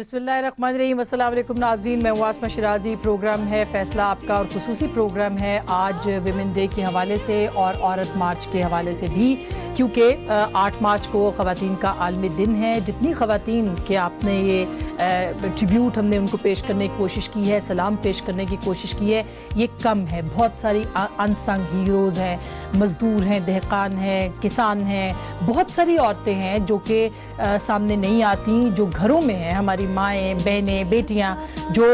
बिस्मिल्लाहिर्रहमानिर्रहीम। अस्सलाम वालेकुम नाज़रीन, मैं आसमा शिराजी। प्रोग्राम है फैसला आपका और खुसूसी प्रोग्राम है आज विमेन डे के हवाले से और औरत मार्च के हवाले से भी, क्योंकि 8 मार्च को ख़वातीन का आलमी दिन है। जितनी ख़वातीन के आपने ये ट्रिब्यूट हमने उनको पेश करने की कोशिश की है, सलाम पेश करने की कोशिश की है, ये कम है। बहुत सारी अनसंग हीरोज़ हैं, मज़दूर हैं, दहकान हैं, किसान हैं, बहुत सारी औरतें हैं जो कि सामने नहीं आती, जो घरों में हैं। हमारी माएँ, बहनें, बेटियाँ जो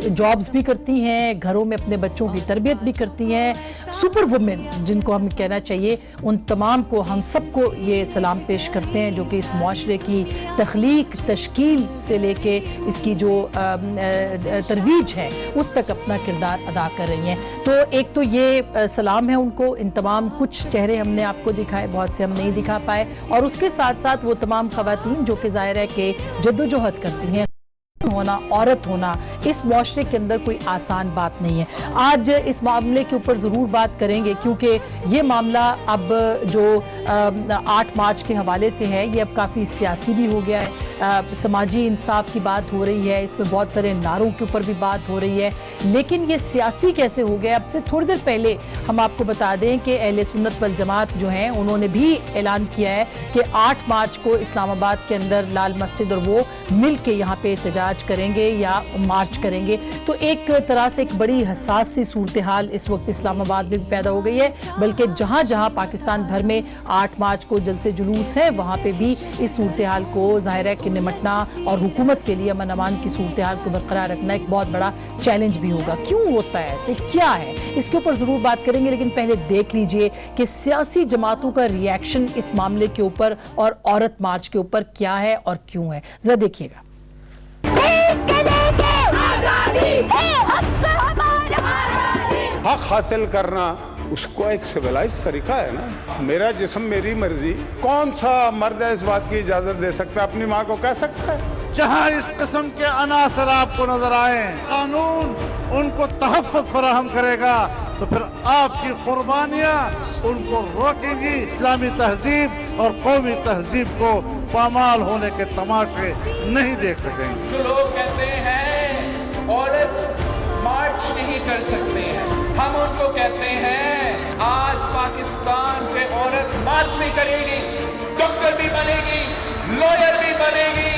जॉब्स भी करती हैं, घरों में अपने बच्चों की तरबियत भी करती हैं, सुपर वुमेन जिनको हम कहना चाहिए, उन तमाम को हम सबको ये सलाम पेश करते हैं जो कि इस मुआशरे की तख्लीक, तश्कील से लेके इसकी जो तरवीज है उस तक अपना किरदार अदा कर रही हैं। तो एक तो ये सलाम है उनको, इन तमाम कुछ चेहरे हमने आपको दिखाए, बहुत से हम नहीं दिखा पाए, और उसके साथ साथ वो तमाम ख़वातीन जो कि ज़ाहिर है कि जद्दोजहद करती हैं। होना, औरत होना इस मुआशरे के अंदर कोई आसान बात नहीं है। आज इस मामले के ऊपर ज़रूर बात करेंगे क्योंकि ये मामला अब जो 8 मार्च के हवाले से है ये अब काफ़ी सियासी भी हो गया है। समाजी इंसाफ की बात हो रही है, इसमें बहुत सारे नारों के ऊपर भी बात हो रही है, लेकिन ये सियासी कैसे हो गया। अब से थोड़ी देर पहले हम आपको बता दें कि अहले सुन्नत वल जमात जो हैं उन्होंने भी ऐलान किया है कि 8 मार्च को इस्लामाबाद के अंदर लाल मस्जिद और वो मिल के यहाँ पे एहतजाज करेंगे या मार्च करेंगे। तो एक तरह से एक बड़ी हसास सी सूरत हाल इस वक्त इस्लामाबाद में भी पैदा हो गई है, बल्कि जहाँ जहाँ पाकिस्तान भर में 8 मार्च को जलसे जुलूस है वहाँ पे भी इस सूरत हाल को ज़ाहिर है कि निमटना और हुकूमत के लिए अमन अमान की सूरत हाल को बरकरार रखना एक बहुत बड़ा चैलेंज भी होगा। क्यों होता है ऐसे, क्या है, इसके ऊपर ज़रूर बात करेंगे, लेकिन पहले देख लीजिए कि सियासी जमातों का रिएक्शन इस मामले के ऊपर और औरत मार्च के ऊपर क्या है और क्यों है। जरा देखिएगा। हक हासिल करना उसको एक सिविलाइज तरीका है ना। मेरा जिस्म मेरी मर्जी, कौन सा मर्द है इस बात की इजाजत दे सकता है, अपनी माँ को कह सकता है। जहाँ इस किस्म के अनासर आपको नजर आए, कानून उनको तहफ़्फ़ुज़ फराहम करेगा तो फिर आपकी कुर्बानियाँ उनको रोकेंगी। इस्लामी तहजीब और कौमी तहजीब को पामाल होने के तमाशे नहीं देख सकेंगे। जो लोग कहते हैं औरत मार्च नहीं कर सकते हैं, हम उनको कहते हैं आज पाकिस्तान पे औरत मार्च भी करेगी, डॉक्टर भी बनेगी, लॉयर भी बनेगी,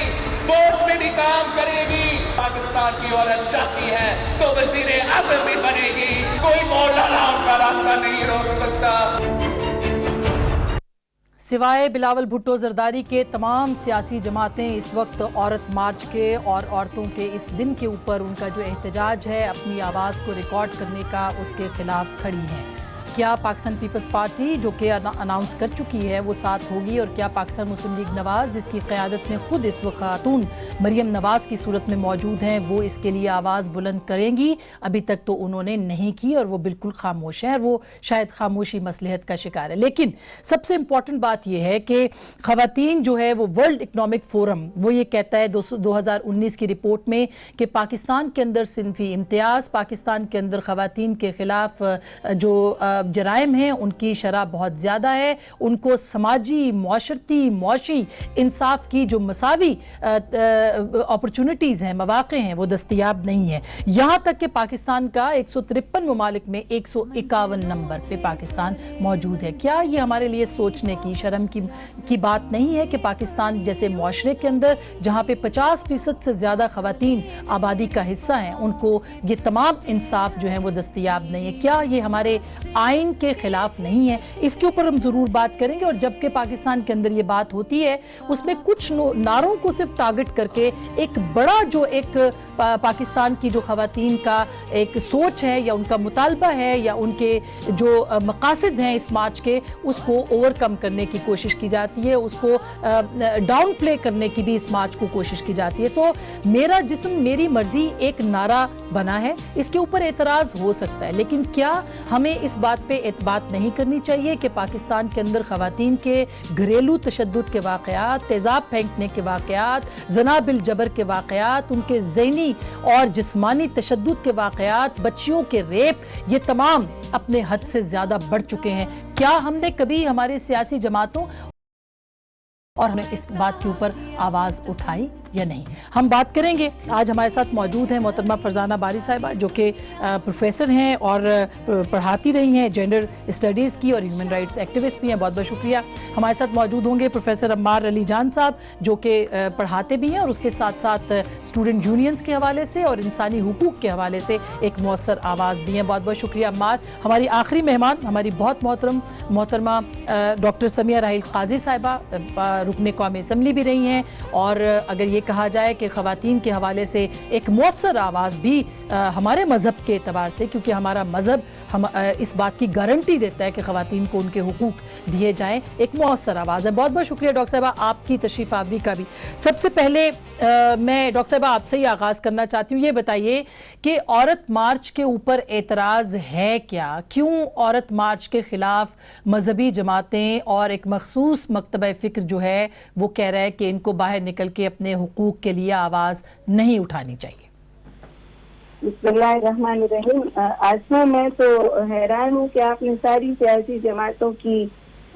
फौज में भी काम करेगी। पाकिस्तान की औरत चाहती है तो वजीर आज़म भी बनेगी। कोई मौलाना उनका रास्ता नहीं रोक सकता। सिवाय बिलावल भुट्टो जरदारी के तमाम सियासी जमातें इस वक्त औरत मार्च के और औरतों के इस दिन के ऊपर उनका जो एहतजाज है अपनी आवाज़ को रिकॉर्ड करने का, उसके खिलाफ खड़ी हैं। क्या पाकिस्तान पीपल्स पार्टी जो कि अनाउंस कर चुकी है वो साथ होगी, और क्या पाकिस्तान मुस्लिम लीग नवाज़ जिसकी क़यादत में ख़ुद इस वक्त खातून मरियम नवाज़ की सूरत में मौजूद हैं वो इसके लिए आवाज़ बुलंद करेंगी? अभी तक तो उन्होंने नहीं की और वो बिल्कुल खामोश हैं, और वो शायद खामोशी मसलहत का शिकार है। लेकिन सबसे इम्पॉर्टेंट बात यह है कि ख़वातीन जो है वो वर्ल्ड इकनॉमिक फोरम वो ये कहता है 2019 की रिपोर्ट में कि पाकिस्तान के अंदर सिनफी इम्तियाज़, पाकिस्तान के अंदर ख़वातीन के ख़िलाफ़ जो जराइम हैं उनकी शरह बहुत ज़्यादा है। उनको समाजी, मुआशरती, मुआशी इंसाफ की जो मसावी अपॉर्चुनिटीज़ हैं, मौक़े हैं, वो दस्तयाब नहीं है। यहाँ तक कि पाकिस्तान का 153 ममालिक में 151 नंबर पे पाकिस्तान मौजूद है। क्या ये हमारे लिए सोचने की, शर्म की बात नहीं है कि पाकिस्तान जैसे मुआशरे के अंदर जहाँ पे 50% से ज़्यादा ख़वातीन आबादी का हिस्सा हैं उनको ये तमाम इंसाफ जो है वो दस्तयाब नहीं है? क्या ये हमारे आइन के खिलाफ नहीं है? इसके ऊपर हम ज़रूर बात करेंगे। और जबकि पाकिस्तान के अंदर ये बात होती है उसमें कुछ नारों को सिर्फ टारगेट करके एक बड़ा जो एक पाकिस्तान की जो ख़वातीन का एक सोच है या उनका मुतालबा है या उनके जो मकासद हैं इस मार्च के, उसको ओवरकम करने की कोशिश की जाती है, उसको डाउन प्ले करने की भी इस मार्च को कोशिश की जाती है। सो मेरा जिस्म मेरी मर्जी एक नारा बना है, इसके ऊपर एतराज़ हो सकता है, लेकिन क्या हमें इस बात पे एतबात नहीं करनी चाहिए कि पाकिस्तान के अंदर ख़वातीन के घरेलू तशद्दुद के वाक़यात, तेज़ाब फेंकने के वाक़यात, ज़ना बिल जबर के वाक़यात, उनके ज़हनी और जिस्मानी तशद्दुद के वाक़यात, बच्चियों के रेप, ये तमाम अपने हद से ज़्यादा बढ़ चुके हैं? क्या हमने कभी हमारे सियासी जमातों और हमने इस बात के ऊपर आवाज़ उठाई? या नहीं, हम बात करेंगे। आज हमारे साथ मौजूद हैं मोहतरमा फरजाना बारी साहिबा, जो कि प्रोफेसर हैं और पढ़ाती रही हैं जेंडर स्टडीज़ की और ह्यूमन राइट्स एक्टिविस्ट भी हैं। बहुत बहुत शुक्रिया। हमारे साथ मौजूद होंगे प्रोफेसर अम्मार अली जान साहब, जो कि पढ़ाते भी हैं और उसके साथ साथ स्टूडेंट यूनियंस के हवाले से और इंसानी हुकूक के हवाले से एक मौसर आवाज़ भी हैं। बहुत बहुत शुक्रिया अम्मार। हमारी आखिरी मेहमान हमारी बहुत मोहतरमा डॉक्टर समिया राहिल काजी साहिबा, रुकने कौमी असम्बली भी रही हैं, और अगर ये कहा जाए कि ख़वातीन के हवाले से एक मौसर आवाज़ भी हमारे मज़हब के एतबार से, क्योंकि हमारा मज़हब हम इस बात की गारंटी देता है कि ख़वातीन को उनके हुकूक दिए जाएँ, एक मौसर आवाज़ है। बहुत बहुत शुक्रिया डॉक्टर साहिबा आपकी तशरीफ़ आवरी का भी। सबसे पहले मैं डॉक्टर साहिबा आपसे ही आगाज़ करना चाहती हूँ, ये बताइए कि औरत मार्च के ऊपर एतराज़ है क्या? क्यों औरत मार्च के ख़िलाफ़ मजहबी जमातें और एक मखसूस मकतबा फ़िक्र जो है वो कह रहा है कि इनको बाहर निकल के अपने हुकूक के लिए आवाज़ नहीं उठानी चाहिए? बिस्मिल्लाहिर्रहमानिर्रहीम। आसमा, मैं तो हैरान हूँ कि आपने सारी सियासी जमातों की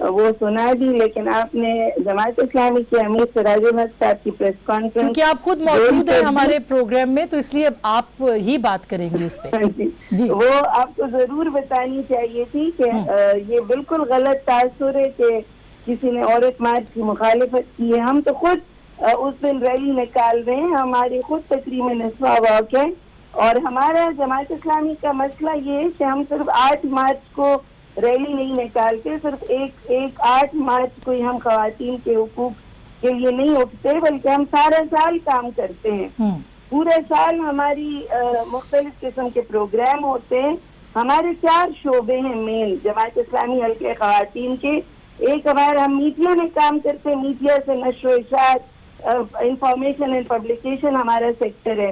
वो सुना दी, लेकिन आपने जमात इस्लामी के अमीर सिराज अहमद साहब की प्रेस कॉन्फ्रेंस, क्योंकि आप खुद मौजूद हैं हमारे प्रोग्राम में, तो इसलिए आप ही बात करेंगी उस पर। जी, वो आपको जरूर बतानी चाहिए थी कि ये बिल्कुल गलत तासुर है कि किसी ने औरत मार्च की मुखालिफत की है। हम तो खुद उस दिन रैली निकाल रहे हैं, हमारी खुद तकरीब नस्वा वॉक है, और हमारा जमात इस्लामी का मसला ये है कि हम सिर्फ 8 मार्च को रैली नहीं निकालते, सिर्फ एक 8 मार्च को ही हम खवातीन के हुकूक के लिए नहीं उठते, बल्कि हम सारा साल काम करते हैं। पूरे साल हमारी मुख्तलिफ किस्म के प्रोग्राम होते हैं। हमारे 4 शोबे हैं मेन जमात इस्लामी हल्के खवातीन के। एक हमारा हम मीडिया में काम करते हैं, मीडिया से नश्र इशात, इंफॉर्मेशन एंड पब्लिकेशन हमारा सेक्टर है।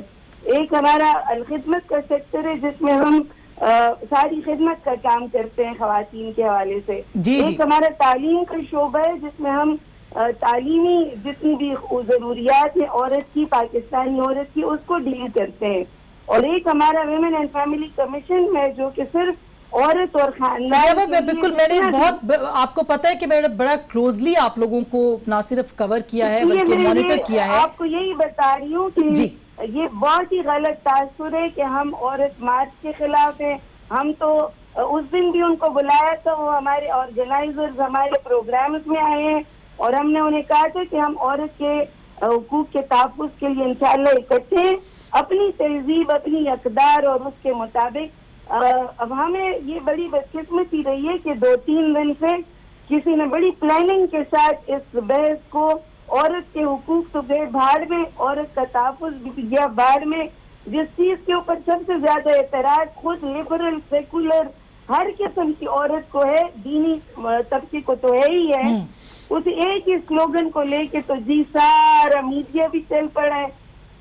एक हमारा अलखिदमत का सेक्टर है, जिसमें हम सारी खिदमत का काम करते हैं खवातीन के हवाले से। एक हमारा तालीम का शोबा है, जिसमें हम तालीमी जितनी भी जरूरियात है औरत की, पाकिस्तानी औरत की, उसको डील करते हैं। और एक हमारा वुमेन एंड फैमिली कमीशन है, जो कि सिर्फ औरत और खानदान। बिल्कुल, मैंने बहुत आपको पता है कि मैंने बड़ा क्लोजली आप लोगों को ना सिर्फ कवर किया है बल्कि मॉनिटर किया है। आपको यही बता रही हूँ कि ये बहुत ही गलत तासुर है कि हम औरत मार्च के खिलाफ हैं। हम तो उस दिन भी उनको बुलाया था, वो हमारे ऑर्गेनाइजर्स हमारे प्रोग्राम्स में आए हैं, और हमने उन्हें कहा था कि हम औरत के हुकूक के तहफ़्फ़ुज़ के लिए इंशाअल्लाह इकट्ठे अपनी तहज़ीब, अपनी अक़दार और उसके मुताबिक। अब हमें ये बड़ी बदकिस्मती रही है कि 2-3 दिन से किसी ने बड़ी प्लानिंग के साथ इस बहस को, औरत के हुकूक तो गए भाड़ में, औरत का तहफ़्फ़ुज़ गया भाड़ में। जिस चीज के ऊपर सबसे ज्यादा एतराज खुद लिबरल, सेकुलर, हर किस्म की औरत को है, दीनी तबके को तो है ही है, उस एक ही स्लोगन को लेके तो जी सारा मीडिया भी चल पड़ा है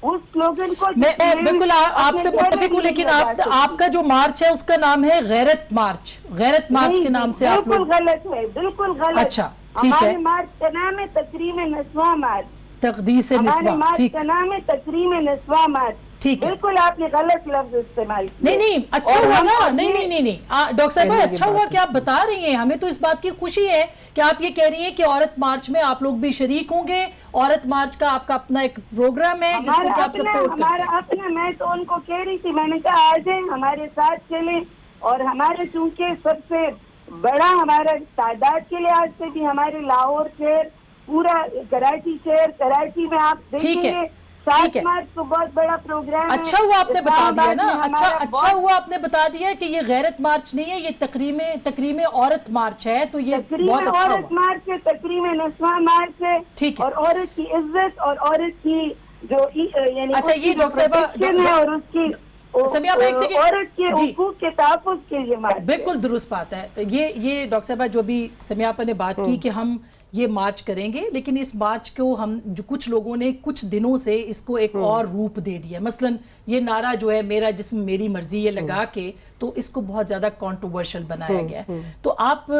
उस स्लोगन को। मैं बिल्कुल आपसे मुत्तफिक हूँ, लेकिन आपका जो मार्च है उसका नाम है गैरत मार्च। गैरत मार्च के नाम से आप बिल्कुल गलत है, बिल्कुल गलत। अच्छा, ठीक है। हमारे मार्च का नाम है तकरीम नस्वा मार्च। तकदीस हमारे मार्च का नाम है तकरीम नस्वा मार्च। ठीक है, बिल्कुल आपने गलत लफ्ज इस्तेमाल किया। नहीं, अच्छा हुआ ना। नहीं, डॉक्टर साहब अच्छा हुआ कि आप बता रही हैं। हमें तो इस बात की खुशी है कि आप ये कह रही हैं कि औरत मार्च में आप लोग भी शरीक होंगे। औरत मार्च का आपका अपना एक प्रोग्राम है जिसको आप सपोर्ट करते हैं। हमारा अपना, मैं तो उनको कह रही थी, मैंने कहा आ जाए हमारे साथ चलें, और हमारे चूंकि सबसे बड़ा हमारा तादाद के लिहाज से भी हमारे लाहौर शहर, पूरा कराची शहर, कराची में आप देखेंगे 7 मार्च को बहुत बड़ा प्रोग्राम है। अच्छा हुआ आपने बता दिया ना। अच्छा हुआ आपने बता दिया कि ये गैरत मार्च नहीं है, ये तकरीम औरत मार्च है। तो ये बहुत अच्छा औरत मार्च है, तकरीम नस्वा मार्च है। ठीक है। और औरत की इज्जत और औरत की जो यानी अच्छा, ये डॉक्टर साहब और उसकी औरत के हुकूक के तहफ़्फ़ुज़ के लिए मार्च, बिल्कुल दुरुस्त बात है। ये डॉक्टर साहब जो भी समियापा ने बात की कि हम ये मार्च करेंगे, लेकिन इस मार्च को हम जो कुछ लोगों ने कुछ दिनों से इसको एक और रूप दे दिया। मसलन ये नारा जो है मेरा जिस्म मेरी मर्जी, ये लगा के تو اس کو بہت زیادہ کنٹروورشل بنایا گیا ہے. تو آپ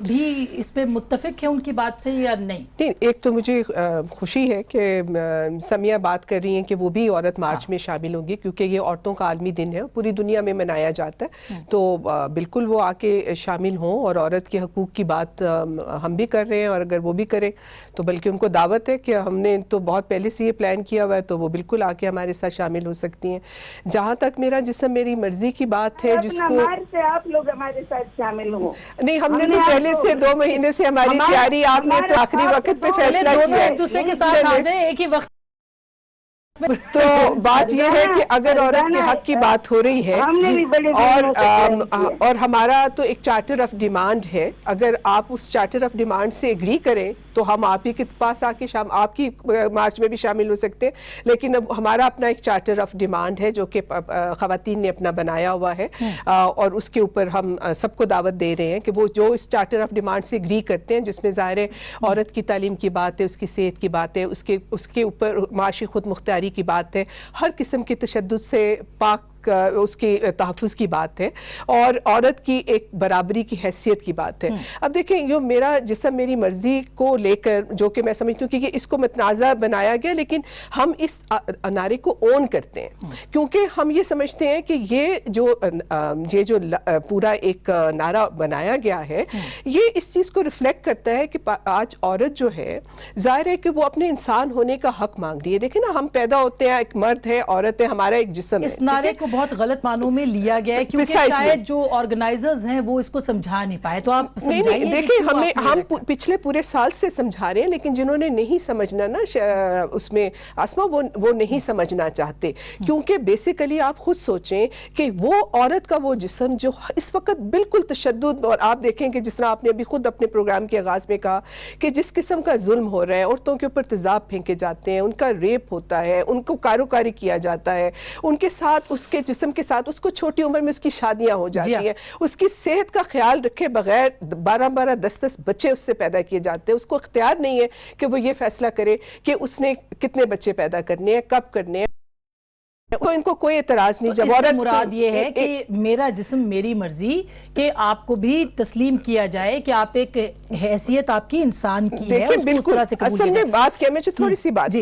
بھی اس پہ متفق ہیں ان کی بات سے یا نہیں؟ ایک تو مجھے خوشی ہے کہ سمیہ بات کر رہی ہیں کہ وہ بھی عورت مارچ میں شامل ہوگی، کیونکہ یہ عورتوں کا عالمی دن ہے، پوری دنیا میں منایا جاتا ہے. تو بالکل وہ آ کے شامل ہوں، اور عورت کے حقوق کی بات ہم بھی کر رہے ہیں، اور اگر وہ بھی کریں تو بلکہ ان کو دعوت ہے کہ ہم نے تو بہت پہلے سے یہ پلان کیا ہوا ہے، تو وہ بالکل آ کے ہمارے ساتھ شامل ہو سکتی ہیں. جہاں تک میرا جسم میری مرضی کی بات ہے، جس کو سے آپ لوگ ہمارے ساتھ شامل ہوں. نہیں، ہم نے تو پہلے سے 2 مہینے سے ہماری تیاری، آپ نے تو آخری وقت پہ فیصلہ کیا ہے. ایک دوسرے کے ساتھ آ جائیں ایک ہی وقت. تو بات یہ ہے کہ اگر عورت کے حق کی بات ہو رہی ہے اور ہمارا تو ایک چارٹر آف ڈیمانڈ ہے، اگر آپ اس چارٹر آف ڈیمانڈ سے ایگری کریں تو ہم آپ ہی کے پاس آ کے آپ کی مارچ میں بھی شامل ہو سکتے ہیں. لیکن اب ہمارا اپنا ایک چارٹر آف ڈیمانڈ ہے جو کہ خواتین نے اپنا بنایا ہوا ہے، اور اس کے اوپر ہم سب کو دعوت دے رہے ہیں کہ وہ جو اس چارٹر آف ڈیمانڈ سے ایگری کرتے ہیں، جس میں ظاہر ہے عورت کی تعلیم کی بات ہے، اس کی صحت کی بات ہے، اس کے اوپر معاشی خود مختاری کی بات ہے، ہر قسم کے تشدد سے پاک اس کی تحفظ کی بات ہے، اور عورت کی ایک برابری کی حیثیت کی بات ہے. اب دیکھیں، یہ میرا جسم میری مرضی کو لے کر جو کہ میں سمجھتی ہوں کہ اس کو متنازع بنایا گیا، لیکن ہم اس نعرے کو اون کرتے ہیں، کیونکہ ہم یہ سمجھتے ہیں کہ یہ جو پورا ایک نعرہ بنایا گیا ہے، یہ اس چیز کو ریفلیکٹ کرتا ہے کہ آج عورت جو ہے ظاہر ہے کہ وہ اپنے انسان ہونے کا حق مانگ رہی ہے. دیکھیں نا، ہم پیدا ہوتے ہیں، ایک مرد ہے، عورت ہے، ہمارا ایک جسم ہے. اس نعرے کو بہت غلط معنوں میں لیا گیا ہے، کیونکہ شاید جو آرگنائزرز ہیں وہ اس کو سمجھا نہیں پائے. تو آپ سمجھائیے. دیکھیں، ہم پچھلے پورے سال سے سمجھا رہے ہیں، لیکن جنہوں نے نہیں سمجھنا نا اس میں آسما، وہ نہیں سمجھنا چاہتے. کیونکہ بیسیکلی آپ خود سوچیں کہ وہ عورت کا وہ جسم جو اس وقت بالکل تشدد، اور آپ دیکھیں کہ جس طرح آپ نے ابھی خود اپنے پروگرام کے آغاز میں کہا کہ جس قسم کا ظلم ہو رہا ہے، عورتوں کے اوپر تیزاب پھینکے جاتے ہیں، ان کا ریپ ہوتا ہے، ان کو کاروکاری کیا جاتا ہے، ان کے ساتھ، اس کے جسم کے ساتھ اس کو چھوٹی عمر میں اس کی شادیاں ہو جاتی ہیں، اس کی صحت کا خیال رکھے بغیر 12 10 بچے اس سے پیدا کیے جاتے ہیں. اس کو اختیار نہیں ہے کہ وہ یہ فیصلہ کرے کہ اس نے کتنے بچے پیدا کرنے ہیں، کب کرنے ہیں. تو ان کو کوئی اعتراض نہیں. جب عورت مراد یہ ہے کہ میرا جسم میری مرضی، کہ آپ کو بھی تسلیم کیا جائے کہ آپ ایک حیثیت آپ کی انسان کی ہے. دیکھیں، بالکل اصل میں بات کیا، میں تھوڑی سی بات،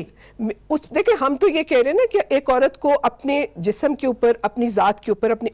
دیکھیں ہم تو یہ کہہ رہے ہیں نا کہ ایک عورت کو اپنے جسم کے اوپر، اپنی ذات کے اوپر اپنی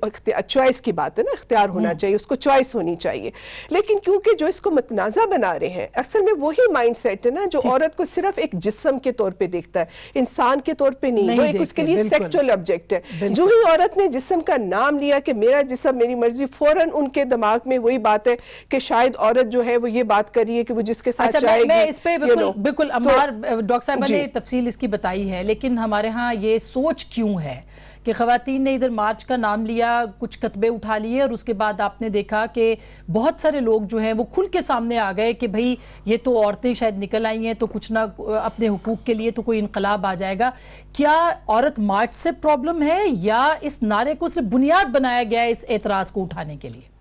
چوائس کی بات ہے نا، اختیار ہونا چاہیے، اس کو چوائس ہونی چاہیے. لیکن کیونکہ جو اس کو متنازع بنا رہے ہیں، اصل میں وہی مائنڈ سیٹ ہے نا جو عورت کو صرف ایک جسم کے طور پہ دیکھتا ہے، انسان کے طور پہ نہیں. وہ ایک اس کے لیے سیکچوئل آبجیکٹ ہے. جو ہی عورت نے جسم کا نام لیا کہ میرا جسم میری مرضی، فوراً ان کے دماغ میں وہی بات ہے کہ شاید عورت جو ہے وہ یہ بات کر رہی ہے کہ وہ جس کے ساتھ چاہے گی. میں اس پہ بالکل عمار ڈاکٹر صاحبہ نے تفصیل اس کی بتائی ہے، لیکن ہمارے ہاں یہ سوچ کیوں ہے کہ خواتین نے ادھر مارچ کا نام لیا، کچھ خطبے اٹھا لیے، اور اس کے بعد آپ نے دیکھا کہ بہت سارے لوگ جو ہیں وہ کھل کے سامنے آ گئے کہ بھئی یہ تو عورتیں شاید نکل آئی ہیں تو کچھ نہ اپنے حقوق کے لیے تو کوئی انقلاب آ جائے گا. کیا عورت مارچ سے پرابلم ہے، یا اس نعرے کو صرف بنیاد بنایا گیا ہے اس اعتراض کو اٹھانے کے لیے؟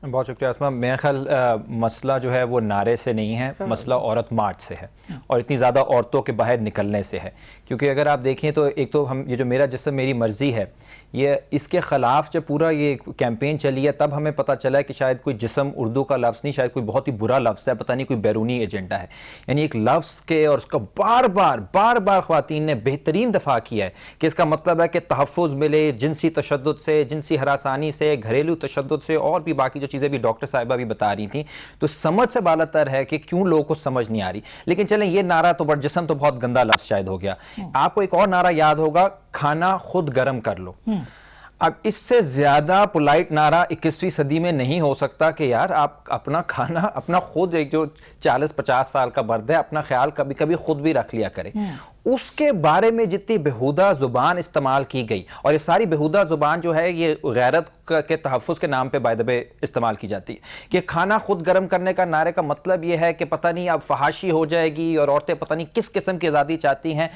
بہت شکریہ اسما. میرا خیال مسئلہ جو ہے وہ نعرے سے نہیں ہے، مسئلہ عورت مارچ سے ہے، اور اتنی زیادہ عورتوں کے باہر نکلنے سے ہے. کیونکہ اگر آپ دیکھیں تو ایک تو ہم یہ جو میرا جسم میری مرضی ہے، یہ اس کے خلاف جب پورا یہ کیمپین چلی ہے تب ہمیں پتہ چلا ہے کہ شاید کوئی جسم اردو کا لفظ نہیں، شاید کوئی بہت ہی برا لفظ ہے، پتہ نہیں کوئی بیرونی ایجنڈا ہے. یعنی ایک لفظ کے، اور اس کا بار بار خواتین نے بہترین دفاع کیا ہے کہ اس کا مطلب ہے کہ تحفظ ملے جنسی تشدد سے، جنسی ہراسانی سے، گھریلو تشدد سے، اور بھی باقی جو چیزیں بھی ڈاکٹر صاحبہ بھی بتا رہی تھیں. تو سمجھ سے بالا تر ہے کہ کیوں لوگوں کو سمجھ نہیں آ رہی. لیکن چلیں، یہ نعرہ تو جسم تو بہت گندا لفظ شاید ہو گیا. آپ کو ایک اور نعرہ یاد ہوگا، کھانا خود گرم کر لو. اب اس سے زیادہ پولائٹ نعرہ 21ویں صدی میں نہیں ہو سکتا کہ یار آپ اپنا کھانا اپنا خود، ایک جو 40-50 سال کا مرد ہے، اپنا خیال کبھی کبھی خود بھی رکھ لیا کرے. اس کے بارے میں جتنی بہودہ زبان استعمال کی گئی، اور یہ ساری بہودہ زبان جو ہے یہ غیرت کے تحفظ کے نام پہ بائی دا وے استعمال کی جاتی ہے کہ کھانا خود گرم کرنے کا نعرے کا مطلب یہ ہے کہ پتہ نہیں اب فحاشی ہو جائے گی اور عورتیں پتہ نہیں کس قسم کی آزادی چاہتی ہیں.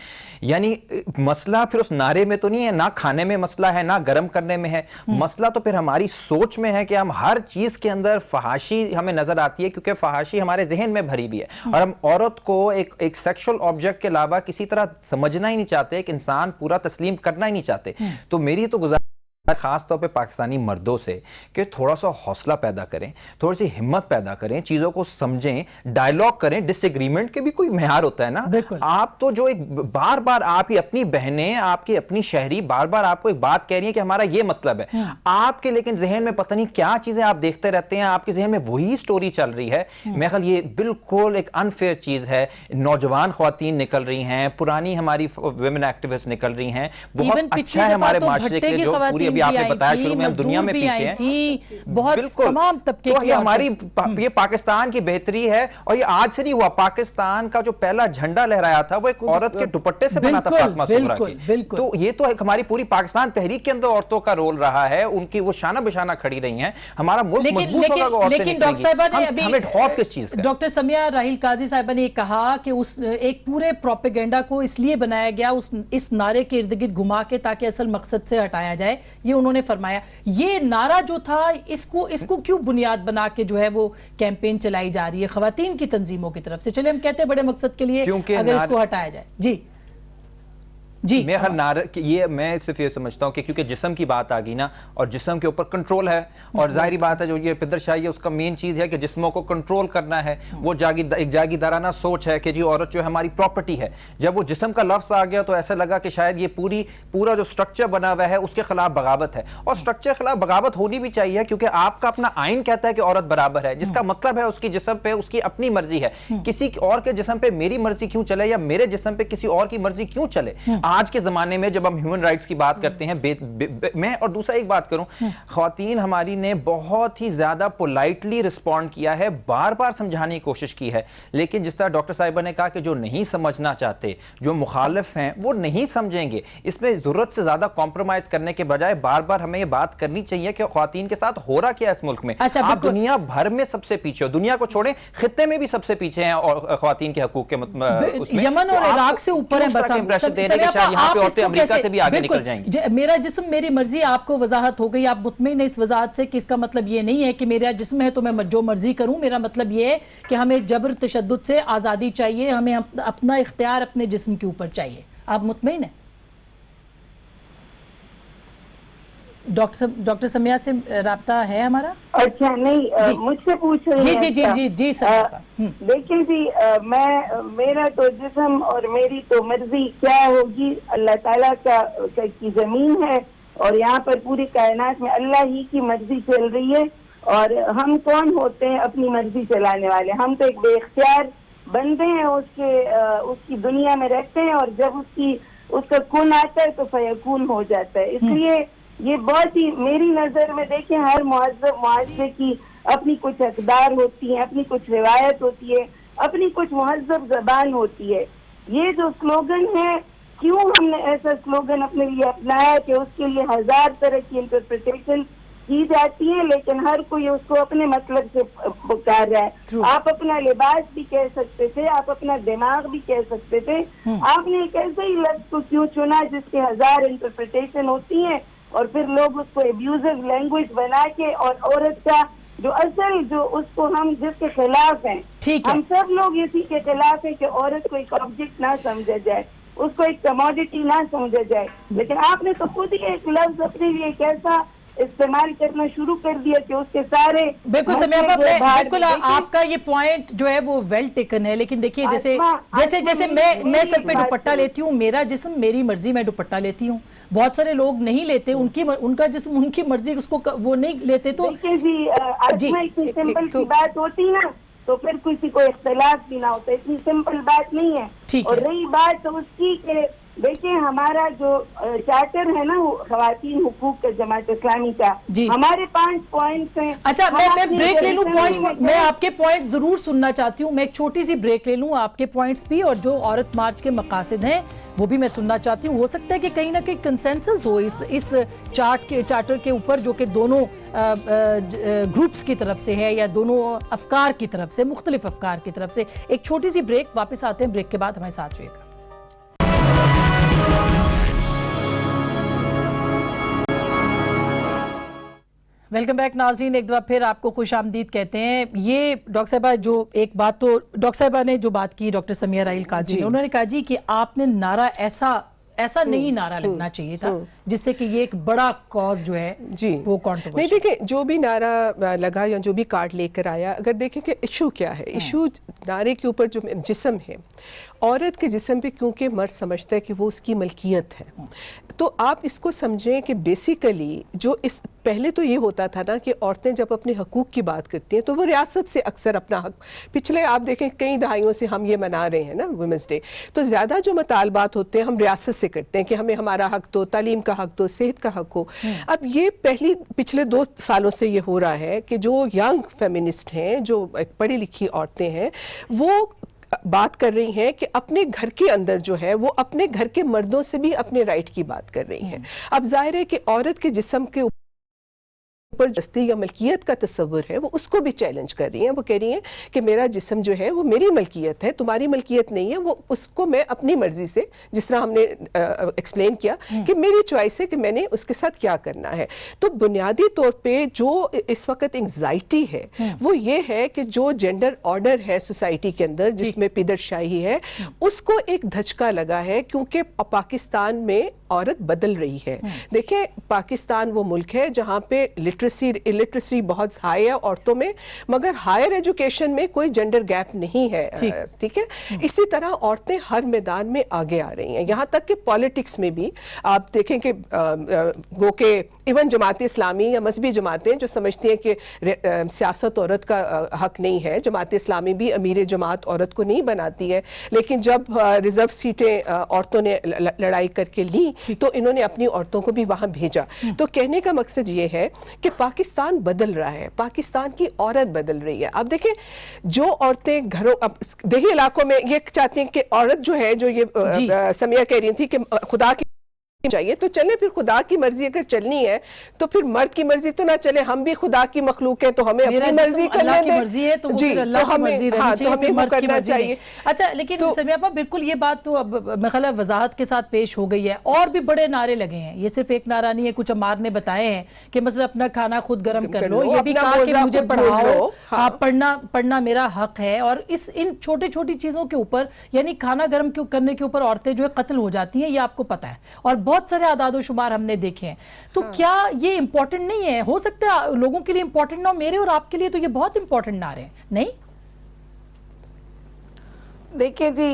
یعنی مسئلہ پھر اس نعرے میں تو نہیں ہے، نہ کھانے میں مسئلہ ہے، نہ گرم کرنے میں ہے، مسئلہ تو پھر ہماری سوچ میں ہے کہ ہم ہر چیز کے اندر فحاشی ہمیں نظر آتی ہے، کیونکہ فحاشی ہمارے ذہن میں بھری ہوئی ہے، اور ہم عورت کو ایک سیکشل آبجیکٹ کے علاوہ کسی طرح سمجھنا ہی نہیں چاہتے، ایک انسان پورا تسلیم کرنا ہی نہیں چاہتے. تو میری تو گزارش खास तौर पे पाकिस्तानी मर्दों से कि थोड़ा सा हौसला पैदा करें, थोड़ी सी हिम्मत पैदा करें, चीज़ों को समझें, डायलॉग करें। डिसएग्रीमेंट के भी कोई मेयार होता है ना। आप तो जो एक बार बार आपकी अपनी बहनें, आपकी अपनी शहरी बार बार आपको एक बात कह रही है कि हमारा ये मतलब है, आपके लेकिन जहन में पता नहीं क्या चीज़ें आप देखते रहते हैं, आपके जहन में वही स्टोरी चल रही है। मेरे ख्याल ये बिल्कुल एक अनफेयर चीज़ है। नौजवान ख्वातीन निकल रही हैं, पुरानी हमारी वुमेन एक्टिविस्ट निकल रही हैं। बहुत अच्छा है हमारे माशरे के जो पूरी आपने बताया शुरू में हम दुनिया में पीछे हैं, बहुत तमाम तबके तो ये हमारी ये पाकिस्तान की बेहतरी है। और ये आज से नहीं हुआ, पाकिस्तान का जो पहला झंडा लहराया था वो एक औरत के दुपट्टे से बना था, फातिमा सुगरा के। तो ये तो एक हमारी पूरी पाकिस्तान तहरीक के अंदर औरतों का रोल रहा है, उनकी वो शाना बिशाना खड़ी रही हैं। हमारा मुल्क मजबूत होगा। लेकिन डॉक्टर साहिबा ने अभी हमें खौफ किस चीज का? डॉक्टर समिया राहिल काजी साहिबा ने कहा कि उस एक पूरे प्रोपेगेंडा को इसलिए बनाया गया इस नारे के इर्द गिर्द घुमा के ताकि असल मकसद से हटाया जाए, ये उन्होंने फरमाया। ये नारा जो था इसको क्यों बुनियाद बना के जो है वो कैंपेन चलाई जा रही है खवातीन की तंजीमों की तरफ से? चले हम कहते हैं बड़े मकसद के लिए अगर इसको हटाया जाए। जी मैं सिर्फ ये समझता हूँ कि क्योंकि जिस्म की बात आ गई ना, और जिस्म के ऊपर कंट्रोल है, और जाहिर बात है जो ये पिदरशाही है उसका मेन चीज़ है कि जिस्मों को कंट्रोल करना है। वो एक जागीदाराना सोच है कि जी औरत जो है हमारी प्रॉपर्टी है। जब वो जिस्म का लफ्ज़ आ गया तो ऐसा लगा कि शायद ये पूरा जो स्ट्रक्चर बना हुआ है उसके खिलाफ बगावत है, और स्ट्रक्चर के खिलाफ बगावत होनी भी चाहिए क्योंकि आपका अपना आइन कहता है कि औरत बराबर है, जिसका मतलब है उसकी जिस्म पे उसकी अपनी मर्जी है। किसी और के जिस्म पे मेरी मर्जी क्यों चले या मेरे जिस्म पे किसी और की मर्जी क्यों चले? आज के जमाने में जब हम ह्यूमन राइट्स की बात करते हैं, मैं और दूसरा एक बात करूं, ख्वातीन हमारी ने बहुत ही ज्यादा पोलाइटली रिस्पॉन्ड किया है, बार बार समझाने की कोशिश की है, लेकिन जिस तरह डॉक्टर साहिबा ने कहा कि जो नहीं समझना चाहते, जो मुखालिफ हैं, वो नहीं समझेंगे। इसमें जरूरत से ज्यादा कॉम्प्रोमाइज करने के बजाय बार बार हमें ये बात करनी चाहिए कि ख्वातीन के साथ हो रहा क्या है इस मुल्क में। आप दुनिया भर में सबसे पीछे हो, दुनिया को छोड़ें खित्ते में भी सबसे पीछे हैं और ख्वातीन के हकूक के उसमें यमन और इराक से ऊपर है। बस अमेरिका से भी आगे निकल जाएंगे। मेरा जिस्म मेरी मर्जी, आपको वजाहत हो गई, आप मुतमईन इस वजाहत से कि इसका मतलब ये नहीं है कि मेरा जिस्म है तो मैं जो मर्जी करूं। मेरा मतलब ये है कि हमें जबर तशद्दुद से आज़ादी चाहिए, हमें अपना इख्तियार अपने जिस्म के ऊपर चाहिए। आप मुतमईन हैं? डॉक्टर समिया से राब्ता है हमारा? अच्छा, नहीं मुझसे पूछ रही हैं? जी सर। देखिए जी, मेरा तो जिस्म और मेरी तो मर्जी क्या होगी, अल्लाह ताला की जमीन है और यहाँ पर पूरी कायनात में अल्लाह ही की मर्जी चल रही है। और हम कौन होते हैं अपनी मर्जी चलाने वाले? हम तो एक बेख्तियार बंदे हैं, उसकी दुनिया में रहते हैं, और जब उसका खून आता है तो फयकून हो जाता है। इसलिए ये बहुत ही मेरी नजर में देखें, हर मुहज़्ज़ब मुआशरे की अपनी कुछ अक़दार होती है, अपनी कुछ रिवायत होती है, अपनी कुछ मुहज़्ज़ब ज़बान होती है। ये जो स्लोगन है, क्यों हमने ऐसा स्लोगन अपने लिए अपनाया कि उसके लिए 1000 तरह की इंटरप्रिटेशन की जाती है, लेकिन हर कोई उसको अपने मतलब से पुकार रहा है। आप अपना लिबास भी कह सकते थे, आप अपना दिमाग भी कह सकते थे, आपने एक ऐसे ही लफ्ज़ को क्यों चुना जिसके 1000 इंटरप्रिटेशन होती हैं, और फिर लोग उसको एब्यूजिव लैंग्वेज बना के, और औरत का जो असल जो उसको हम जिसके खिलाफ हैं, हम सब लोग इसी के खिलाफ है कि औरत को एक ऑब्जेक्ट ना समझा जाए, उसको एक कमोडिटी ना समझा जाए। लेकिन आपने तो खुद ही एक लफ्ज अपने लिए कैसा इस्तेमाल करना शुरू कर दिया कि उसके सारे बिल्कुल आपका ये पॉइंट जो है वो वेल टेकन है। लेकिन देखिए जैसे मैं सर पे दुपट्टा लेती हूँ, मेरा जिस्म मेरी मर्जी, मैं दुपट्टा लेती हूँ। बहुत सारे लोग नहीं लेते, उनका जिस्म उनकी मर्जी, उसको वो नहीं लेते। तो इतनी सिंपल सी बात होती ना तो फिर किसी को इख्तिलाफ भी ना होता। इतनी सिंपल बात नहीं है। और रही बात तो उसकी के देखिए, हमारा जो चार्टर है ना ख़वातीन हुकूक का जमात इस्लामी का, हमारे 5 पॉइंट्स हैं। अच्छा, मैं ब्रेक ले लूं, मैं आपके पॉइंट्स जरूर सुनना चाहती हूं। मैं एक छोटी सी ब्रेक ले लूं, आपके पॉइंट्स भी और जो औरत मार्च के मकासद हैं वो भी मैं सुनना चाहती हूँ। हो सकता है कि कहीं ना कहीं कंसेंसस हो इस चार्टर के ऊपर, जो कि दोनों ग्रुप्स की तरफ से है या दोनों अफकार की तरफ से, मुख्तलिफ अफकार की तरफ से। एक छोटी सी ब्रेक, वापस आते हैं, ब्रेक के बाद हमारे साथ रहिएगा। वेलकम बैक नाज़रीन, एक दफ़ा फिर आपको खुश आमदीद कहते हैं। ये डॉक्टर साहिबा जो एक बात तो डॉक्टर साहिबा ने जो बात की, डॉक्टर समिया राहिल काजी ने, उन्होंने कहा जी कि आपने नारा ऐसा नहीं नारा लगना चाहिए था जिससे कि ये एक बड़ा कॉज जो है जी वो नहीं, कंट्रोवर्शियल। देखिए जो भी नारा लगा या जो भी कार्ड लेकर आया, अगर देखें कि इशू क्या है, इशू नारे के ऊपर जो जिस्म है, औरत के जिस्म पे क्योंकि मर्द समझता है कि वो उसकी मलकियत है, तो आप इसको समझें कि बेसिकली जो इस पहले तो ये होता था ना कि औरतें जब अपने हकूक़ की बात करती हैं तो वो रियासत से अक्सर अपना हक, पिछले आप देखें कई दहाइयों से हम ये मना रहे हैं ना वुमेंस डे, तो ज़्यादा जो मुतालबात होते हैं हम रियासत से करते हैं कि हमें हमारा हक दो, तालीम का हक दो, सेहत का हक हो। अब ये पिछले 2 सालों से ये हो रहा है कि जो यंग फेमिनिस्ट हैं, जो पढ़ी लिखी औरतें हैं, वो बात कर रही हैं कि अपने घर के अंदर जो है वो अपने घर के मर्दों से भी अपने राइट की बात कर रही हैं। अब जाहिर है कि औरत के जिस्म के ऊपर जस्ती या मलकियत का तस्वुर है वो उसको भी चैलेंज कर रही हैं। वो कह रही हैं कि मेरा जिस्म जो है वो मेरी मलकियत है, तुम्हारी मलकियत नहीं है, वो उसको मैं अपनी मर्जी से, जिस तरह हमने एक्सप्लेन किया कि मेरी चॉइस है कि मैंने उसके साथ क्या करना है। तो बुनियादी तौर पे जो इस वक्त एंग्जाइटी है वो ये है कि जो जेंडर ऑर्डर है सोसाइटी के अंदर जिसमें पिदरशाही है, उसको एक धचका लगा है क्योंकि पाकिस्तान में औरत बदल रही है। देखिए पाकिस्तान वो मुल्क है जहाँ पे इलिटरेसी बहुत हाई है औरतों में, मगर हायर एजुकेशन में कोई जेंडर गैप नहीं है, ठीक है। इसी तरह औरतें हर मैदान में आगे आ रही हैं, यहाँ तक कि पॉलिटिक्स में भी आप देखें कि गो के इवन जमात इस्लामी या मजहबी जमातें जो समझती हैं कि सियासत औरत का हक नहीं है, जमात इस्लामी भी अमीर जमात औरत को नहीं बनाती है, लेकिन जब रिजर्व सीटें औरतों ने लड़ाई करके ली तो इन्होंने अपनी औरतों को भी वहाँ भेजा। तो कहने का मकसद ये है कि पाकिस्तान बदल रहा है, पाकिस्तान की औरत बदल रही है। अब देखें जो औरतें घरों, अब देही इलाकों में ये चाहती हैं कि औरत जो है, जो ये समिया कह रही थी कि खुदा की चाहिए तो चले, फिर खुदा की मर्जी अगर चलनी है तो फिर मर्द की मर्जी तो ना चले, हम भी खुदा की मखलूक है तो हमें अपनी मर्जी करने दें। मर्जी है तो जी, अल्लाह की मर्जी रहनी चाहिए, तो हमें वो करना चाहिए। अच्छा, लेकिन समिया आपा बिल्कुल ये बात तो अब मेरे ख्याल वजाहत के साथ पेश हो गई है, और भी बड़े नारे लगे हैं, ये सिर्फ एक नारा नहीं है। कुछ अमार ने बताए हैं कि मतलब अपना खाना खुद गर्म कर लो, ये भी कहा कि मुझे पढ़ाओ, पढ़ना मेरा हक है। और इन छोटी छोटी चीजों के ऊपर, यानी खाना गर्म करने के ऊपर औरतें जो है कत्ल हो जाती हैं, ये आपको पता है, और बहुत सारे आदादो शुमार हमने देखे हैं। तो क्या ये इंपॉर्टेंट नहीं है? हो सकता है लोगों के लिए इंपॉर्टेंट ना हो, मेरे और आपके लिए तो ये बहुत इंपॉर्टेंट नारे हैं, नहीं? देखिए जी,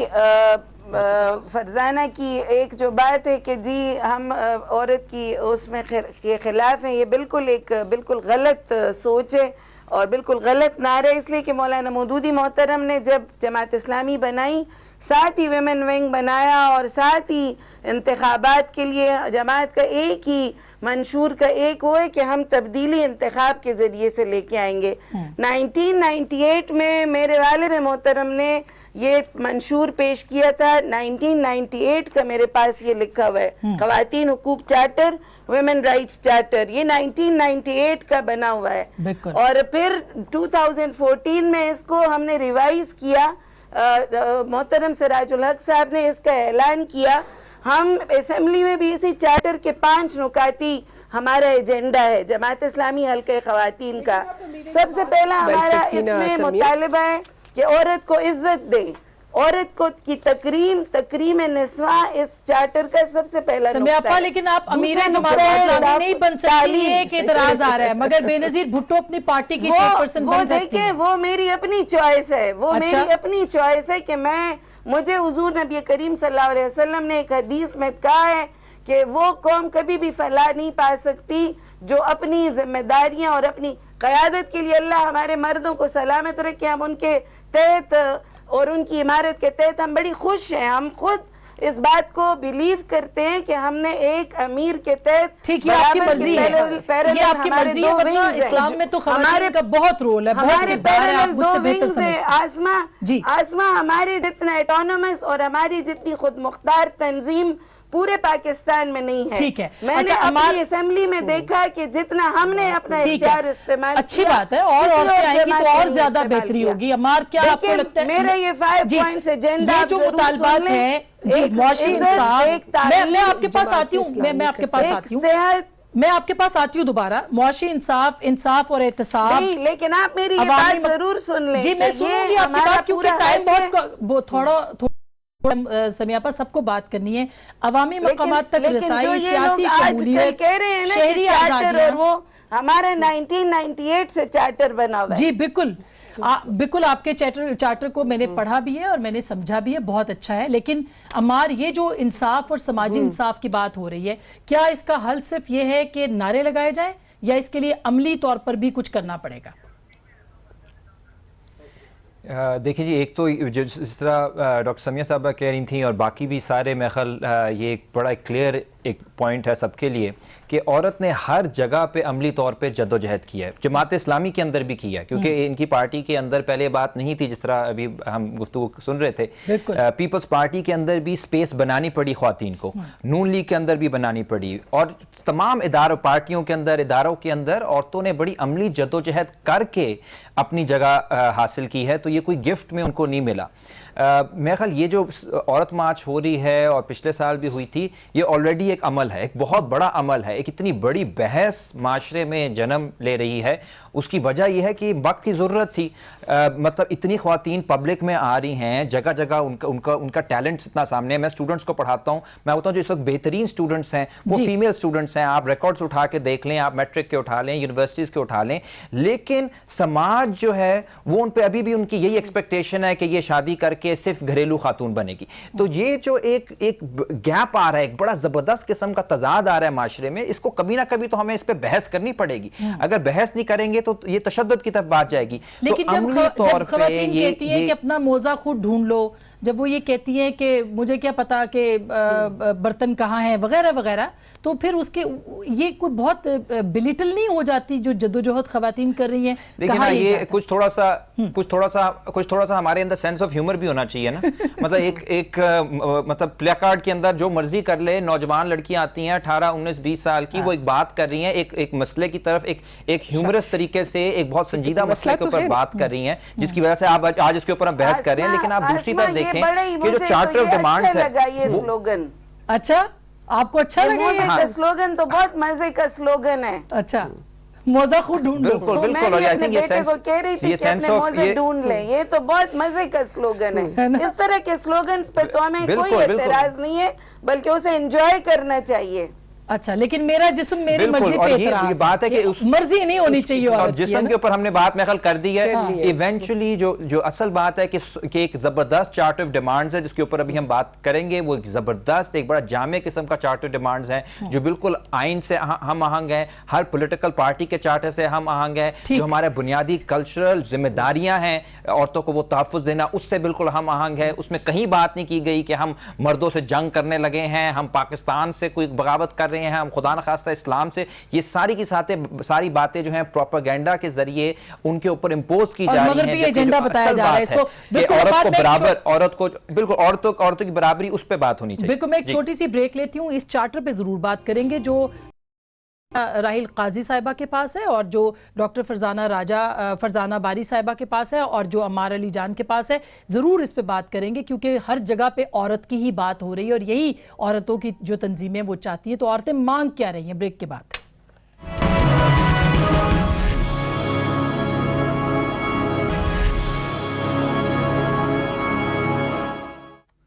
फरजाना की एक जो बात है कि जी हम औरत की उसमें के खिलाफ हैं, ये बिल्कुल गलत सोच है और बिल्कुल गलत नारा है। इसलिए कि मौलाना मौदूदी मोहतरम ने जब जमात इस्लामी बनाई, साथ ही विमेन विंग बनाया और साथ ही इंतखाबात के लिए जमात का एक ही मंशूर का एक वो है कि हम तब्दीली इंतखाब के ज़रिए से लेके आएंगे। 1998 में मेरे वालिद मोहतरम ने ये मंशूर पेश किया था। 1998 का मेरे पास ये लिखा हुआ है, ख़वातीन हुकूक चार्टर, वुमेन राइट्स चार्टर, ये 1998 का बना हुआ है। और फिर 2014 में इसको हमने रिवाइज किया, मोहतरम सिराजुल हक साहब ने इसका ऐलान किया। हम असेंबली में भी इसी चार्टर के 5 नुकाती हमारा एजेंडा है जमात इस्लामी हल्के ख़वातीन का। सबसे पहला हमारा इसमें मुतालिबा है कि औरत को इज्जत दें, औरत को की तकरीम निस्वा इस चार्टर का सबसे पहला नुक्ता है। लेकिन आप अमीर जमात इस्लामी नहीं बन सकती, एक एतराज आ रहा है, मगर बेनजीर भुट्टो अपनी पार्टी की चेयरपर्सन बन सकती हैं। वो मेरी अपनी चॉइस है, वो मेरी अपनी चॉइस है कि मुझे हुजूर नबी करीम सल्लल्लाहु अलैहि वसल्लम ने एक हदीस में कहा है कि वो कौम कभी भी फलाह नहीं पा सकती जो अपनी जिम्मेदारियां और अपनी क़यादत के लिए, अल्लाह हमारे मर्दों को सलामत रखे, हम उनके तहत और उनकी इमारत के तहत हम बड़ी खुश हैं। हम खुद इस बात को बिलीव करते हैं कि हमने एक अमीर के तहत, ठीक है, आपकी मर्जी है, ये आपकी मर्जी है, वरना इस्लाम में तो हमारे का बहुत रोल है, हमारे पैरेलल 2 विंग्स है। आसमा हमारे जितना ऑटोनोमस और हमारी जितनी खुद मुख्तार तंजीम पूरे पाकिस्तान में नहीं है। ठीक है, मैंने अपनी असेंबली में देखा कि जितना हमने अपना इख्तियार इस्तेमाल अच्छी बात है, और आएंगी तो और ज्यादा बेहतरी होगी। अमार, क्या आपको लगता है मेरा ये 5 पॉइंट्स एजेंडा जो मुतालबात है, मुआशी इंसाफ, मैं आपके पास आती हूँ, मैं आपके पास आती हूँ, मैं आपके पास आती हूँ दोबारा। मुआशी इंसाफ और एहतसाब, लेकिन आप मेरी ये बात जरूर सुन लें। जी मैं सुनूंगी आपकी बात, क्योंकि टाइम बहुत थोड़ा समियापा सबको बात करनी है, अवामी मकामात तक लेकिन रसाई, जो ये सियासी लोग आजकल शमूलियत, कह रहे हैं ना कि शहरी चार्टर, आजादियां, और वो हमारे 1998 से चार्टर बना हुआ है। जी बिल्कुल, बिल्कुल आपके चार्टर को मैंने पढ़ा भी है और मैंने समझा भी है, बहुत अच्छा है। लेकिन अमार, ये जो इंसाफ और समाजी इंसाफ की बात हो रही है, क्या इसका हल सिर्फ ये है कि नारे लगाए जाए या इसके लिए अमली तौर पर भी कुछ करना पड़ेगा? देखिए जी, एक तो जो जिस तरह डॉक्टर समिया साहबा कह रही थी और बाकी भी सारे मैं ख्याल ये एक बड़ा क्लियर एक पॉइंट है सबके लिए कि औरत ने हर जगह पे अमली तौर पे जद्दोजहद किया है, जमात इस्लामी के अंदर भी किया है, क्योंकि इनकी पार्टी के अंदर पहले बात नहीं थी, जिस तरह अभी हम गुफ्तगू सुन रहे थे, पीपल्स पार्टी के अंदर भी स्पेस बनानी पड़ी ख्वातीन को, नून लीग के अंदर भी बनानी पड़ी, और तमाम पार्टियों के अंदर, इदारों के अंदर औरतों ने बड़ी अमली जद्दोजहद करके अपनी जगह हासिल की है। तो ये कोई गिफ्ट में उनको नहीं मिला। मेरे ख्याल ये जो औरत मार्च हो रही है और पिछले साल भी हुई थी, ये ऑलरेडी एक अमल है, एक बहुत बड़ा अमल है, एक इतनी बड़ी बहस माशरे में जन्म ले रही है। उसकी वजह यह है कि वक्त की ज़रूरत थी, मतलब इतनी ख्वातीन पब्लिक में आ रही हैं, जगह जगह उनका टैलेंट इतना सामने है। मैं स्टूडेंट्स को पढ़ाता हूँ, मैं बताऊँ जो इस वक्त बेहतरीन स्टूडेंट्स हैं वो फीमेल स्टूडेंट्स हैं। आप रिकॉर्ड्स उठा के देख लें, आप मैट्रिक के उठा लें, यूनिवर्सिटीज़ के उठा लें, लेकिन समाज जो है वो उन पर अभी भी उनकी यही एक्सपेक्टेशन है कि ये शादी करके सिर्फ घरेलू खातून बनेगी। तो ये जो एक गैप आ रहा है, एक बड़ा ज़बरदस्त किस्म का तजाद आ रहा है माशरे में, इसको कभी ना कभी तो हमें इस पर बहस करनी पड़ेगी। अगर बहस नहीं करेंगे तो ये तशद्दुद की तरफ बात जाएगी। लेकिन तो जब ख़वातीन कहती हैं कि अपना मोज़ा खुद ढूंढ लो, जब वो ये कहती हैं कि मुझे क्या पता कि बर्तन कहाँ हैं वगैरह वगैरह, तो फिर उसके ये कोई बहुत बिलिटल नहीं हो जाती जो जद्दोजहद ख़वातीन कर रही हैं? देखिए ना, ये कुछ थोड़ा सा हमारे अंदर सेंस ऑफ ह्यूमर भी होना चाहिए ना। मतलब एक मतलब प्ले कार्ड के अंदर जो मर्जी कर ले, नौजवान लड़कियां आती हैं 18, 19, 20 साल की, वो एक बात कर रही हैं, एक मसले की तरफ एक ह्यूमरस तरीके से, एक बहुत संजीदा मसले के ऊपर बात कर रही हैं, जिसकी वजह से आप आज इसके ऊपर हम बहस कर रहे हैं। लेकिन आप दूसरी तरफ देखें कि जो चार्टर ऑफ डिमांड्स है, ये स्लोगन अच्छा आपको अच्छा लगा? ये स्लोगन तो बहुत मजे का स्लोगन है। अच्छा, मोज़ा खुद ढूंढ लो। बिल्कुल मैं बिल्कुल। और भी आई अपने थिंक ये बेटे को कह रही थी कि अपने मोज़े ढूंढ ले, ये तो बहुत मजे का स्लोगन है। इस तरह के स्लोगन्स पे तो हमें कोई एतराज नहीं है, बल्कि उसे एंजॉय करना चाहिए। अच्छा, लेकिन मेरा जिस्म मेरी मर्जी पे एतराज ये बात है कि उस मर्जी नहीं होनी चाहिए औरत की, जिस्म के ऊपर हमने बात महल कर दी है। इवेंचुअली जो असल बात है कि एक जबरदस्त चार्ट ऑफ डिमांड्स है, जिसके ऊपर अभी हम बात करेंगे, वो एक जबरदस्त, एक बड़ा जामे किस्म का चार्ट ऑफ डिमांड्स है, जो बिल्कुल आइन से हम आहंग है, हर पॉलिटिकल पार्टी के चार्टर से हम आहंग है, जो हमारे बुनियादी कल्चरल जिम्मेदारियां हैं, औरतों को वो तहफ़्फ़ुज़ देना, उससे बिल्कुल हम आहंग है। उसमें कहीं बात नहीं की गई कि हम मर्दों से जंग करने लगे हैं, हम पाकिस्तान से कोई बगावत कर रहे हैं, हम खुदा न खास्ता इस्लाम से। ये सारी की सारी बातें जो हैं प्रोपेगेंडा के जरिए उनके ऊपर इंपोज की जा रही हैं, एजेंडा बताया जा रहा है इसको। औरत को बराबर, औरत को बिल्कुल औरतों की बराबरी, उस पे बात होनी चाहिए। बिल्कुल। मैं एक छोटी सी ब्रेक लेती हूँ, इस चार्टर पे जरूर बात करेंगे जो राहिल काजी साहिबा के पास है और जो डॉक्टर फरजाना बारी साहिबा के पास है और जो अमार अली जान के पास है। ज़रूर इस पे बात करेंगे क्योंकि हर जगह पे औरत की ही बात हो रही है और यही औरतों की जो तंजीमें वो चाहती हैं। तो औरतें मांग क्या रही हैं? ब्रेक के बाद।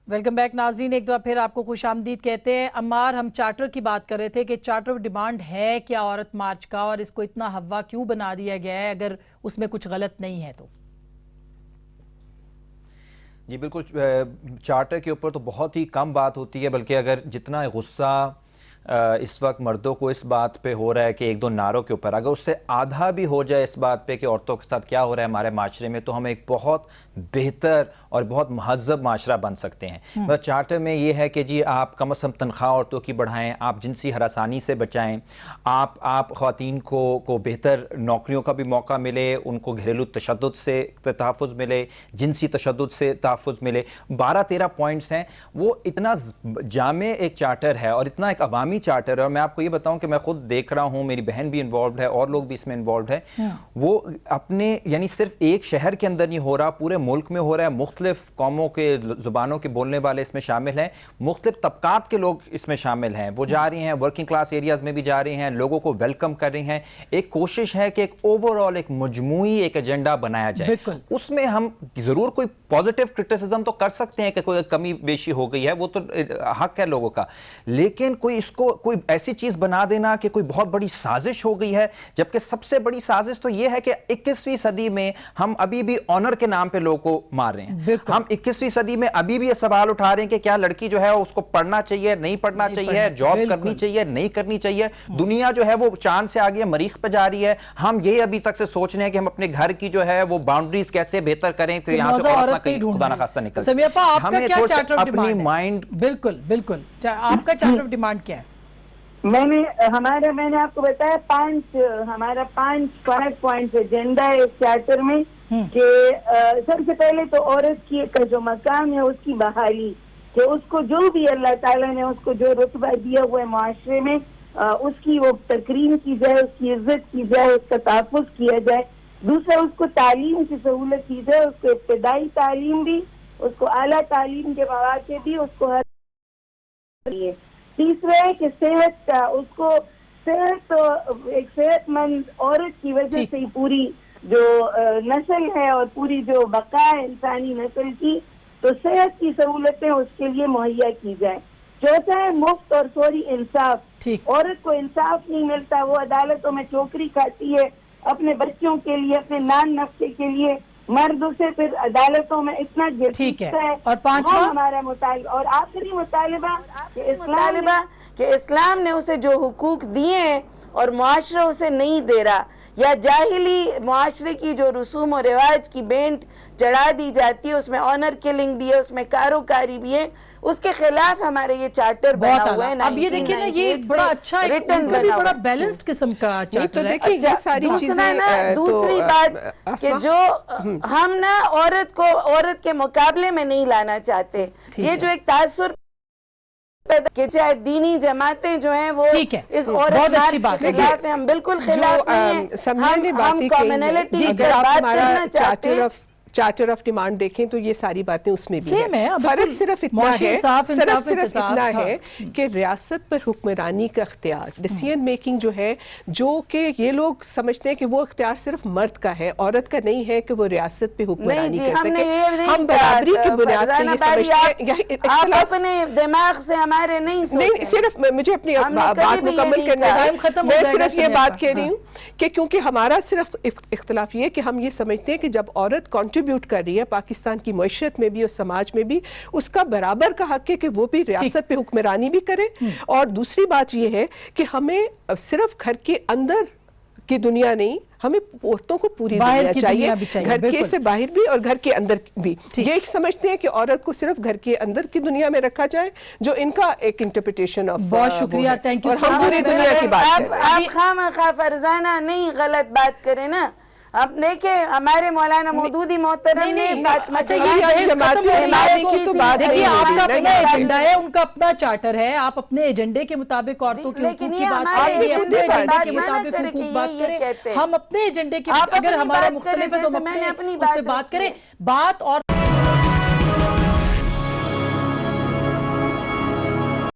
वेलकम बैक नाजरीन, एक बार फिर आपको खुशामदीद कहते हैं। अम्मार, हम चार्टर की बात कर रहे थे कि चार्टर ऑफ डिमांड है क्या औरत मार्च का, और इसको इतना हवा क्यों बना दिया गया है अगर उसमें कुछ गलत नहीं है तो? जी बिल्कुल, चार्टर के ऊपर तो बहुत ही कम बात होती है, बल्कि अगर जितना गुस्सा इस वक्त मर्दों को इस बात पे हो रहा है कि एक दो नारों के ऊपर, अगर उससे आधा भी हो जाए इस बात पे कि औरतों के साथ क्या हो रहा है हमारे माशरे में, तो हम एक बहुत बेहतर और बहुत महज़ब माशरा बन सकते हैं। मतलब चार्टर में ये है कि जी आप कम अज़ कम तनख्वाह औरतों की बढ़ाएं, आप जिनसी हरासानी से बचाएं, आप ख़वातीन को बेहतर नौकरियों का भी मौका मिले, उनको घरेलू तशद्दुद से तहफ़्फ़ुज़ मिले, जिनसी तशद्दुद से तहफ़्फ़ुज़ मिले। 12-13 पॉइंट्स हैं। वो इतना जामे एक चार्टर है और इतना एक अवामी اسلامی چارٹر ہے، اور میں آپ کو یہ بتاؤں کہ میں خود دیکھ رہا ہوں، میری بہن بھی انوالوڈ ہے اور لوگ بھی اس میں انوالوڈ ہے، وہ اپنے یعنی صرف ایک شہر کے اندر نہیں ہو رہا، پورے ملک میں ہو رہا ہے، مختلف قوموں کے زبانوں کے بولنے والے اس میں شامل ہیں، مختلف طبقات کے لوگ اس میں شامل ہیں، وہ جا رہی ہیں ورکنگ کلاس ایریاز میں بھی جا رہی ہیں، لوگوں کو ویلکم کر رہی ہیں، ایک کوشش ہے کہ ایک اوورآل ایک مجموعی ایک ایجنڈا بنایا جائے، اس میں ہم ضرور کوئی پازیٹیو کرٹیسزم تو کر سکتے ہیں کہ کوئی کمی بیشی ہو گئی ہے، وہ تو حق ہے لوگوں کا، لیکن کوئی اس کو کوئی ایسی چیز بنا دینا کہ کوئی بہت بڑی سازش ہو گئی ہے، جبکہ سب سے بڑی سازش تو یہ ہے کہ 21ویں صدی میں ہم ابھی بھی آنر کے نام پہ لوگوں کو مار رہے ہیں، ہم 21ویں صدی میں ابھی بھی یہ سوال اٹھا رہے ہیں کہ کیا لڑکی جو ہے اس کو پڑھنا چاہیے، نہیں پڑھنا چاہیے، جاب کرنی چاہیے، نہیں کرنی چاہیے، دنیا جو ہے وہ چاند سے آگے مریخ پہ جا رہی ہے، ہم یہ ابھی تک سے سوچ رہے ہیں کہ ہم اپنے گھر کی جو ہے وہ باؤنڈریز کیسے بہتر کریں کہ یہاں سے عورت نہ کہیں خدا نخواستہ نکل سمیہ اپا، آپ کا کیا چارٹر آف ڈیمانڈ ہے؟ بالکل بالکل، آپ کا چارٹر آف ڈیمانڈ کیا ہے؟ میں نے آپ کو بتایا 5 پوائنٹس ایجنڈا ہے اس چارٹر میں، کہ سب سے پہلے تو عورت کی کا جو مقام ہے اس کی بحالی، کہ اس کو جو بھی اللہ تعالیٰ نے اس کو جو رتبہ دیا ہوا ہے معاشرے میں، اس کی وہ تکریم کی جائے، اس کی عزت کی جائے، اس کا تحفظ کیا جائے۔ دوسرا، اس کو تعلیم کی سہولت کی جائے، اس کو ابتدائی تعلیم بھی، اس کو اعلیٰ تعلیم کے مواقع بھی، اس کو ہر تیسرا ہے کہ صحت کا، اس کو صحت، ایک صحت مند عورت کی وجہ سے ہی پوری جو نسل ہے اور پوری جو بقا ہے انسانی نسل کی، تو صحت کی سہولتیں اس کے لیے مہیا کی جائیں۔ چوتھا ہے مفت اور فوری انصاف، عورت کو انصاف نہیں ملتا، وہ عدالتوں میں چوکری کھاتی ہے اپنے بچوں کے لیے، اپنے نان نفسے کے لیے، مرد اسے پھر عدالتوں میں اتنا گرتا ہے۔ اور پانچواں ہمارا مطالبہ اور آخری مطالبہ کہ اسلام نے اسے جو حقوق دیے ہیں اور معاشرہ اسے نہیں دے رہا، یا جاہلی معاشرے کی جو رسوم و رواج کی بینٹ چڑھا دی جاتی ہے، اس میں آنر کلنگ بھی ہے، اس میں کاروکاری بھی ہے، اس کے خلاف ہمارے یہ چارٹر بنا ہوا ہے۔ اب یہ دیکھیں نا، یہ بڑا اچھا بڑا بیلنسڈ قسم کا چارٹر ہے۔ یہ ساری چیزیں دوسری بات کہ جو ہم نا عورت کے مقابلے میں نہیں لانا چاہتے، یہ جو ایک تاثر کہ چاہے دینی جماعتیں جو ہیں وہ اس عورت کے خلاف ہیں، ہم بالکل خلاف نہیں ہیں، ہم کمیونٹیز پر بات کرنا چاہتے ہیں۔ چارٹر آف ڈیمانڈ دیکھیں تو یہ ساری باتیں اس میں بھی ہیں، فرق صرف اتنا ہے کہ ریاست پر حکمرانی کا اختیار، ڈیسیژن میکنگ جو ہے، جو کہ یہ لوگ سمجھتے ہیں کہ وہ اختیار صرف مرد کا ہے، عورت کا نہیں ہے کہ وہ ریاست پہ حکمرانی کر سکے۔ ہم برابری کی بنیاد پہ یہ سمجھتے ہیں، آپ اپنے دماغ سے ہمارے نہیں صرف مجھے اپنی بات مکمل کرنے دیں، میں صرف یہ بات کہہ رہی ہوں کہ کیونکہ ہمارا صرف اختلاف یہ کہ ہم یہ سمجھتے ہیں کہ جب عورت کنٹریبیوٹ کر رہی ہے پاکستان کی معیشت میں بھی اور سماج میں بھی، اس کا برابر کا حق ہے کہ وہ بھی ریاست پہ حکمرانی بھی کرے۔ اور دوسری بات یہ ہے کہ ہمیں صرف گھر کے اندر کی دنیا نہیں، ہمیں عورتوں کو پوری دنیا چاہیے، گھر کے سے باہر بھی اور گھر کے اندر بھی۔ یہ سمجھتے ہیں کہ عورت کو صرف گھر کے اندر کی دنیا میں رکھا جائے، جو ان کا ایک انٹرپریٹیشن آف۔ بہت شکریہ، تھینک یو۔ اور ہم پوری دنیا کی بات کریں۔ آپ خواہ فرزانہ نہیں غلط بات کریں نا، اب دیکھیں ہمارے مولانا مودودی محترم نے آپ کا اپنا ایجنڈا ہے، ان کا اپنا چارٹر ہے، آپ اپنے ایجنڈے کے مطابق عورتوں کے حقوق کی بات کریں، اپنے ایجنڈے کے مطابق حقوق بات کریں، ہم اپنے ایجنڈے کے، اگر ہمارا مختلف ہے تو ہم اپنے اس پہ بات کریں، بات اور